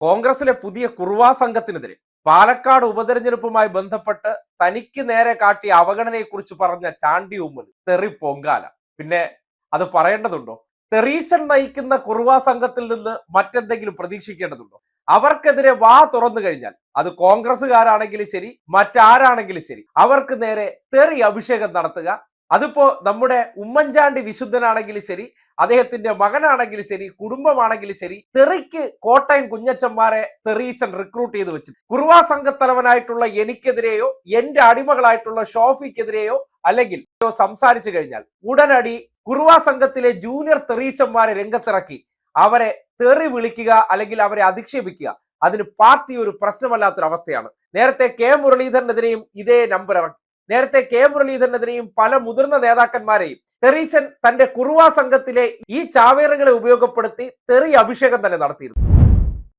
കോൺഗ്രസിലെ പുതിയ കുറുവാ സംഘത്തിനെതിരെ പാലക്കാട് ഉപതെരഞ്ഞെടുപ്പുമായി ബന്ധപ്പെട്ട് തനിക്ക് നേരെ കാട്ടിയ അവഗണനയെക്കുറിച്ച് പറഞ്ഞ ചാണ്ടി ഉമ്മൻ തെറി പൊങ്കാല. പിന്നെ അത് പറയേണ്ടതുണ്ടോ? തെറീശൻ നയിക്കുന്ന കുറുവാ സംഘത്തിൽ നിന്ന് മറ്റെന്തെങ്കിലും പ്രതീക്ഷിക്കേണ്ടതുണ്ടോ? അവർക്കെതിരെ വാ തുറന്നു കഴിഞ്ഞാൽ അത് കോൺഗ്രസ്സുകാരാണെങ്കിലും ശരി, മറ്റാരാണെങ്കിലും ശരി, അവർക്ക് നേരെ തെറി അഭിഷേകം നടത്തുക. അതിപ്പോ നമ്മുടെ ഉമ്മൻചാണ്ടി വിശുദ്ധനാണെങ്കിലും ശരി, അദ്ദേഹത്തിന്റെ മകനാണെങ്കിലും ശരി, കുടുംബമാണെങ്കിലും ശരി, തെറിക്ക് കോട്ടയം കുഞ്ഞച്ചന്മാരെ തെറീശൻ റിക്രൂട്ട് ചെയ്ത് വെച്ചു. കുറുവാ സംഘത്തലവനായിട്ടുള്ള എനിക്കെതിരെയോ എന്റെ അടിമകളായിട്ടുള്ള ഷോഫിക്കെതിരെയോ അല്ലെങ്കിൽ സംസാരിച്ചു കഴിഞ്ഞാൽ ഉടനടി കുറുവാ സംഘത്തിലെ ജൂനിയർ തെറീശന്മാരെ രംഗത്തിറക്കി അവരെ തെറി വിളിക്കുക അല്ലെങ്കിൽ അവരെ അധിക്ഷേപിക്കുക. അതിന് പാർട്ടി ഒരു പ്രശ്നമല്ലാത്തൊരവസ്ഥയാണ്. നേരത്തെ കെ മുരളീധരനെതിരെയും ഇതേ നമ്പർ ഇറക്കി. നേരത്തെ കെ മുരളീധരനെതിരെയും പല മുതിർന്ന നേതാക്കന്മാരെയും തെറീശൻ തന്റെ കുറുവാ സംഘത്തിലെ ഈ ചാവേറുകളെ ഉപയോഗപ്പെടുത്തി തെറി അഭിഷേകം തന്നെ നടത്തിയിരുന്നു.